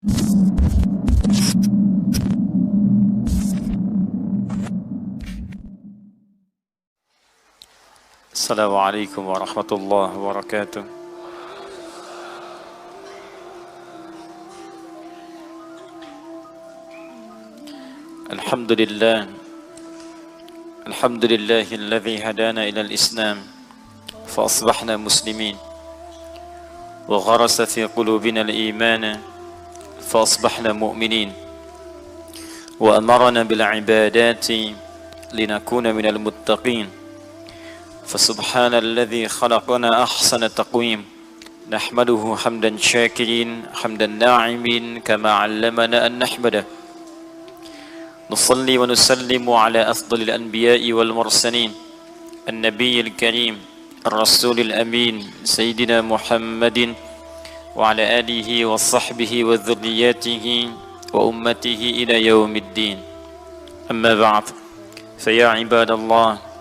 Assalamualaikum warahmatullahi wabarakatuh. Alhamdulillah. Alhamdulillahilladzi hadana ila al-Islam fa asbahna muslimin wa gharasa fi qulubina al-iman fa asbahna mu'minin wa amarna bil ibadati linakuna minal muttaqin. فسبحان الذي خلقنا أحسن تقويم نحمده حمدا شاكرين حمدا ناعمين كما علمنا أن نحمده نصلي ونسلم على أفضل الأنبياء والمرسلين النبي الكريم الرسول الأمين سيدنا محمد وعلى آله وصحبه وذرياته وأمته إلى يوم الدين أما بعد فيا عباد الله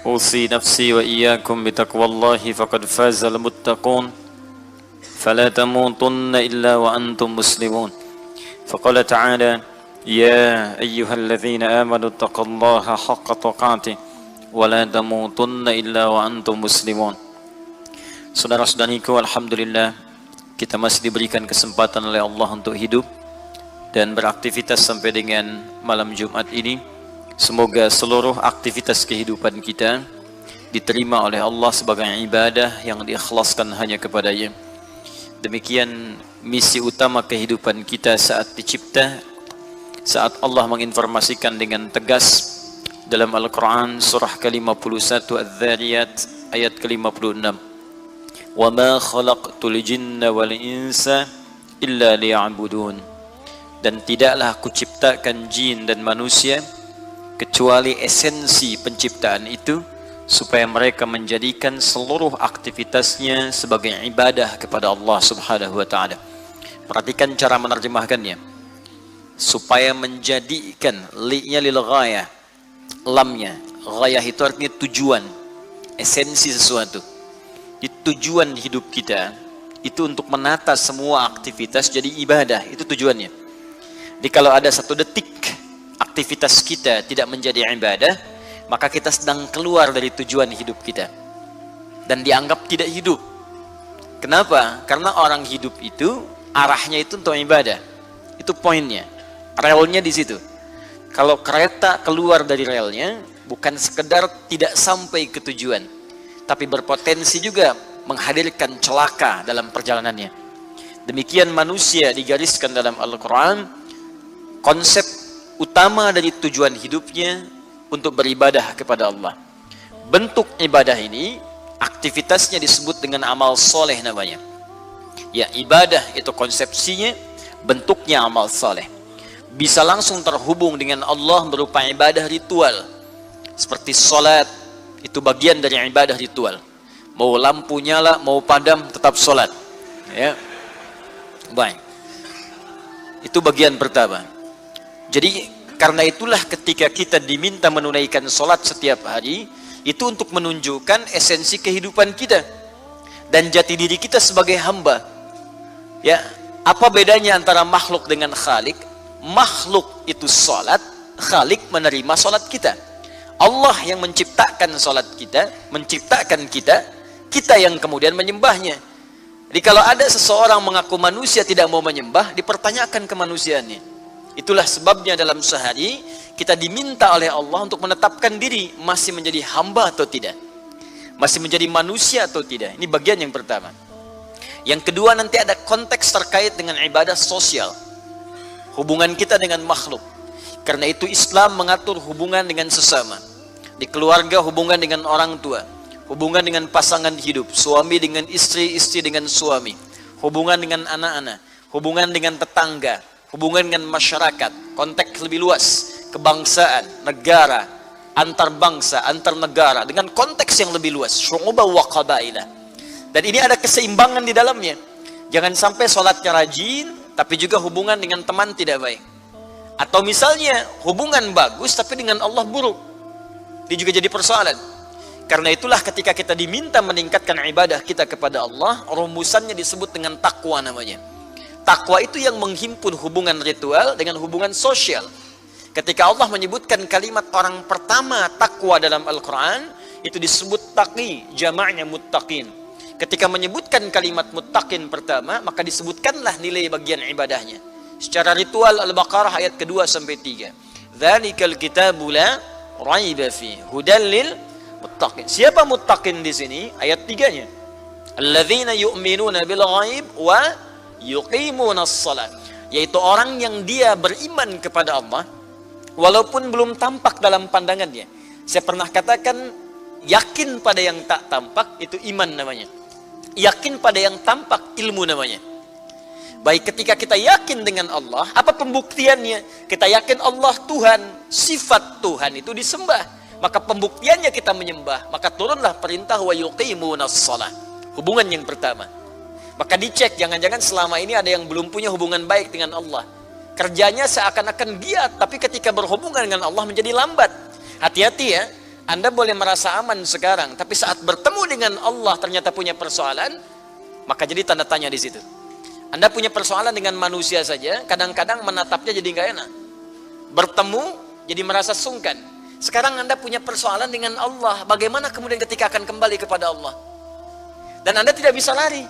أوصي نفسي وإياكم بتقوى الله فقد فاز المتقون فلا تموتن إلا وأنتم مسلمون فقال تعالى يا أيها الذين آمنوا اتقوا الله حق تقاته ولا تموتن إلا وأنتم مسلمون. Saudara-saudariku, alhamdulillah kita masih diberikan kesempatan oleh Allah untuk hidup dan beraktivitas sampai dengan malam Jumat ini. Semoga seluruh aktivitas kehidupan kita diterima oleh Allah sebagai ibadah yang diikhlaskan hanya kepada-Nya. Demikian misi utama kehidupan kita saat dicipta, saat Allah menginformasikan dengan tegas dalam Al-Quran surah ke-51 Adz-Dzariyat ayat ke-56. Wa ma khalaqtul jinna wal insa illa liya'budun. Dan tidaklah aku ciptakan jin dan manusia kecuali esensi penciptaan itu supaya mereka menjadikan seluruh aktivitasnya sebagai ibadah kepada Allah Subhanahu wa taala. Perhatikan cara menerjemahkannya. Supaya menjadikan li-nya lil ghayah, lamnya. Ghayah itu artinya tujuan, esensi sesuatu. Di tujuan hidup kita itu untuk menata semua aktivitas jadi ibadah, itu tujuannya. Jadi kalau ada satu detik aktivitas kita tidak menjadi ibadah, maka kita sedang keluar dari tujuan hidup kita dan dianggap tidak hidup. Kenapa? Karena orang hidup itu arahnya itu untuk ibadah. Itu poinnya. Relnya di situ. Kalau kereta keluar dari relnya, bukan sekedar tidak sampai ke tujuan, tapi berpotensi juga menghadirkan celaka dalam perjalanannya. Demikian manusia digariskan dalam Al-Quran, konsep utama dari tujuan hidupnya untuk beribadah kepada Allah. Bentuk ibadah ini, aktivitasnya disebut dengan amal soleh namanya. Ya, ibadah itu konsepsinya, bentuknya amal soleh. Bisa langsung terhubung dengan Allah berupa ibadah ritual. Seperti sholat, itu bagian dari ibadah ritual. Mau lampu nyala, mau padam, tetap sholat. Ya. Baik. Itu bagian pertama. Jadi karena itulah ketika kita diminta menunaikan sholat setiap hari, itu untuk menunjukkan esensi kehidupan kita dan jati diri kita sebagai hamba. Ya, apa bedanya antara makhluk dengan khalik? Makhluk itu sholat, khalik menerima sholat kita. Allah yang menciptakan sholat kita, menciptakan kita, kita yang kemudian menyembahnya. Jadi kalau ada seseorang mengaku manusia tidak mau menyembah, dipertanyakan kemanusiaannya. Itulah sebabnya dalam sehari kita diminta oleh Allah untuk menetapkan diri masih menjadi hamba atau tidak, masih menjadi manusia atau tidak. Ini bagian yang pertama. Yang kedua, nanti ada konteks terkait dengan ibadah sosial, hubungan kita dengan makhluk. Karena itu Islam mengatur hubungan dengan sesama. Di keluarga hubungan dengan orang tua, hubungan dengan pasangan hidup, suami dengan istri, istri dengan suami, hubungan dengan anak-anak, hubungan dengan tetangga, hubungan dengan masyarakat, konteks lebih luas, kebangsaan, negara, antar bangsa, antar negara, dengan konteks yang lebih luas, syu'uba wa qabailah. Dan ini ada keseimbangan di dalamnya. Jangan sampai sholatnya rajin, tapi juga hubungan dengan teman tidak baik. Atau misalnya hubungan bagus, tapi dengan Allah buruk. Ini juga jadi persoalan. Karena itulah ketika kita diminta meningkatkan ibadah kita kepada Allah, rumusannya disebut dengan takwa namanya. Takwa itu yang menghimpun hubungan ritual dengan hubungan sosial. Ketika Allah menyebutkan kalimat orang pertama takwa dalam Al-Quran, itu disebut taqi, jamaknya muttaqin. Ketika menyebutkan kalimat muttaqin pertama, maka disebutkanlah nilai bagian ibadahnya. Secara ritual Al-Baqarah ayat kedua sampai 3. Dzalikal kitabu la raiba fi hudal lil muttaqin. Siapa muttaqin di sini? Ayat 3-nya. Alladzina yu'minuna bil ghaib wa yuqimunas shalah, yaitu orang yang dia beriman kepada Allah walaupun belum tampak dalam pandangannya. Saya pernah katakan, yakin pada yang tak tampak itu iman namanya. Yakin pada yang tampak ilmu namanya. Baik, ketika kita yakin dengan Allah, apa pembuktiannya? Kita yakin Allah Tuhan, sifat Tuhan itu disembah, maka pembuktiannya kita menyembah, maka turunlah perintah wa yuqimunas shalah. Hubungan yang pertama. Maka dicek, jangan-jangan selama ini ada yang belum punya hubungan baik dengan Allah. Kerjanya seakan-akan giat, tapi ketika berhubungan dengan Allah menjadi lambat. Hati-hati ya, Anda boleh merasa aman sekarang, tapi saat bertemu dengan Allah ternyata punya persoalan, maka jadi tanda tanya di situ. Anda punya persoalan dengan manusia saja, kadang-kadang menatapnya jadi nggak enak. Bertemu jadi merasa sungkan. Sekarang Anda punya persoalan dengan Allah, bagaimana kemudian ketika akan kembali kepada Allah? Dan Anda tidak bisa lari.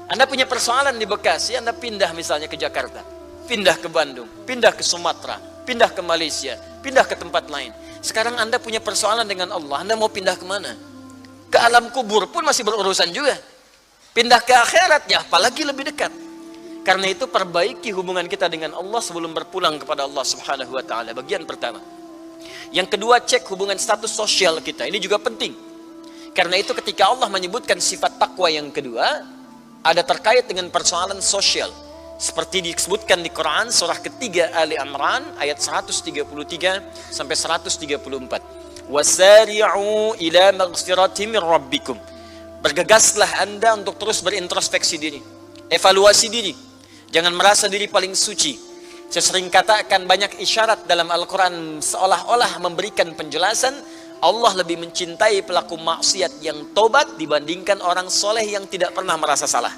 Anda punya persoalan di Bekasi, Anda pindah misalnya ke Jakarta, pindah ke Bandung, pindah ke Sumatera, pindah ke Malaysia, pindah ke tempat lain. Sekarang Anda punya persoalan dengan Allah, Anda mau pindah kemana? Ke alam kubur pun masih berurusan juga. Pindah ke akhirat ya, apalagi lebih dekat. Karena itu perbaiki hubungan kita dengan Allah sebelum berpulang kepada Allah Subhanahu wa Ta'ala. Bagian pertama. Yang kedua, cek hubungan status sosial kita. Ini juga penting. Karena itu ketika Allah menyebutkan sifat takwa yang kedua, ada terkait dengan persoalan sosial. Seperti disebutkan di Quran surah ketiga Ali Imran ayat 133 sampai 134. Wasari'u ila maghfirati min rabbikum. Bergegaslah Anda untuk terus berintrospeksi diri, evaluasi diri. Jangan merasa diri paling suci. Saya sering katakan banyak isyarat dalam Al-Quran seolah-olah memberikan penjelasan Allah lebih mencintai pelaku maksiat yang tobat dibandingkan orang soleh yang tidak pernah merasa salah.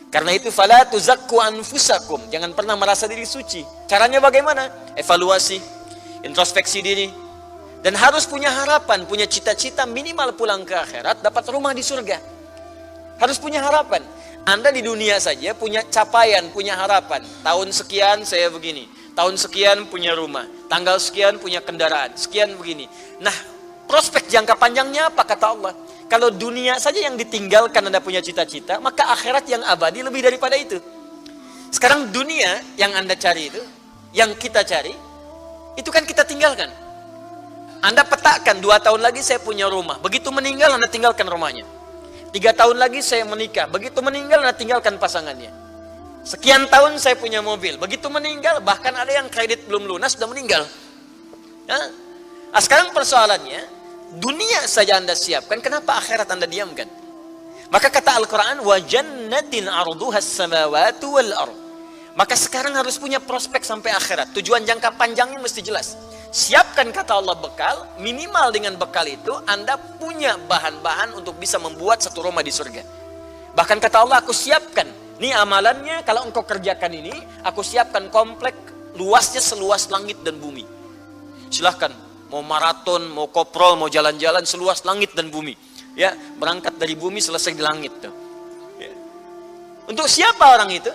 Karena itu fala tuzakku anfusakum, jangan pernah merasa diri suci. Caranya bagaimana? Evaluasi, introspeksi diri, dan harus punya harapan, punya cita-cita minimal pulang ke akhirat dapat rumah di surga. Harus punya harapan. Anda di dunia saja punya capaian, punya harapan. Tahun sekian saya begini, tahun sekian punya rumah, tanggal sekian punya kendaraan, sekian begini. Nah, prospek jangka panjangnya apa kata Allah? Kalau dunia saja yang ditinggalkan Anda punya cita-cita, maka akhirat yang abadi lebih daripada itu. Sekarang dunia yang Anda cari itu, yang kita cari, itu kan kita tinggalkan. Anda petakan 2 tahun lagi saya punya rumah, begitu meninggal Anda tinggalkan rumahnya. 3 tahun lagi saya menikah, begitu meninggal Anda tinggalkan pasangannya. Sekian tahun saya punya mobil, begitu meninggal, bahkan ada yang kredit belum lunas sudah meninggal. Nah, sekarang persoalannya, dunia saja Anda siapkan, kenapa akhirat Anda diamkan? Maka kata Al-Quran, wa jannatin arduhas samawati wal ard. Maka sekarang harus punya prospek sampai akhirat. Tujuan jangka panjangnya mesti jelas. Siapkan kata Allah bekal, minimal dengan bekal itu Anda punya bahan-bahan untuk bisa membuat satu rumah di surga. Bahkan kata Allah, aku siapkan. Ini amalannya, kalau engkau kerjakan ini, aku siapkan komplek luasnya seluas langit dan bumi. Silahkan, mau maraton, mau koprol, mau jalan-jalan seluas langit dan bumi. Ya, berangkat dari bumi selesai di langit tuh. Ya. Untuk siapa orang itu?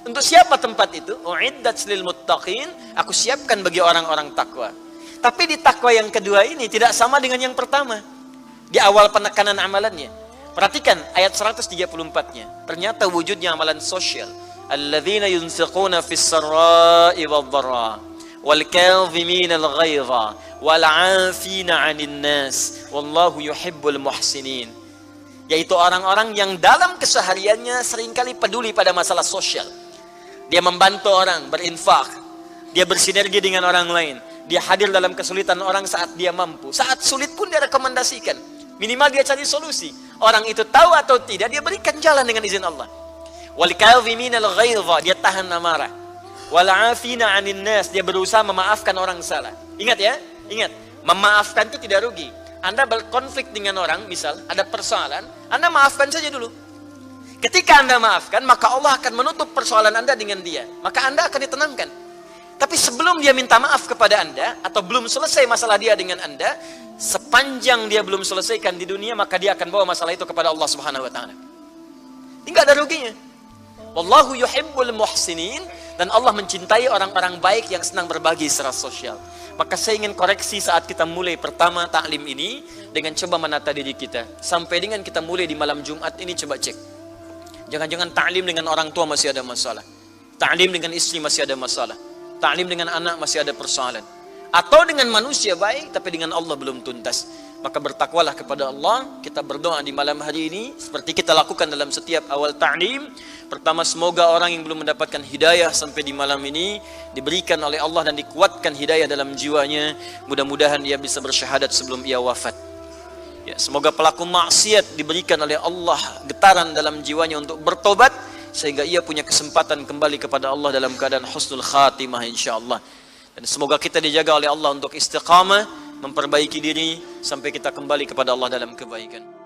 Untuk siapa tempat itu? Uiddat lil muttaqin, aku siapkan bagi orang-orang takwa. Tapi di takwa yang kedua ini tidak sama dengan yang pertama. Di awal penekanan amalannya. Perhatikan ayat 134-nya. Ternyata wujudnya amalan sosial. Alladzina yunfiquna fis sarra'i wad-dharra wal kadhimina al-ghaidha wal 'afina 'anil nas wallahu yuhibbul muhsinin. Yaitu orang-orang yang dalam kesehariannya seringkali peduli pada masalah sosial. Dia membantu orang, berinfak. Dia bersinergi dengan orang lain. Dia hadir dalam kesulitan orang saat dia mampu. Saat sulit pun dia rekomendasikan. Minimal dia cari solusi. Orang itu tahu atau tidak, dia berikan jalan dengan izin Allah. Wal kadhiminal ghaidha, dia tahan amarah. Wal 'afina 'anil nas, dia berusaha memaafkan orang salah. Ingat ya, ingat. Memaafkan itu tidak rugi. Anda berkonflik dengan orang, misal ada persoalan, Anda maafkan saja dulu. Ketika Anda maafkan, maka Allah akan menutup persoalan Anda dengan dia. Maka Anda akan ditenangkan. Tapi sebelum dia minta maaf kepada Anda, atau belum selesai masalah dia dengan Anda, sepanjang dia belum selesaikan di dunia, maka dia akan bawa masalah itu kepada Allah Subhanahu wa Ta'ala. Tidak ada ruginya. Wallahu yuhibbul muhsinin, dan Allah mencintai orang-orang baik yang senang berbagi secara sosial. Maka saya ingin koreksi saat kita mulai pertama taklim ini dengan coba menata diri kita. Sampai dengan kita mulai di malam Jumat ini, coba cek. Jangan-jangan taklim dengan orang tua masih ada masalah. Taklim dengan istri masih ada masalah. Taklim dengan anak masih ada persoalan. Atau dengan manusia baik tapi dengan Allah belum tuntas. Maka bertakwalah kepada Allah. Kita berdoa di malam hari ini seperti kita lakukan dalam setiap awal taklim. Pertama, semoga orang yang belum mendapatkan hidayah sampai di malam ini diberikan oleh Allah dan dikuatkan hidayah dalam jiwanya. Mudah-mudahan ia bisa bersyahadat sebelum ia wafat. Ya, semoga pelaku maksiat diberikan oleh Allah getaran dalam jiwanya untuk bertobat sehingga ia punya kesempatan kembali kepada Allah dalam keadaan husnul khatimah insyaallah. Dan semoga kita dijaga oleh Allah untuk istiqamah, memperbaiki diri sampai kita kembali kepada Allah dalam kebaikan.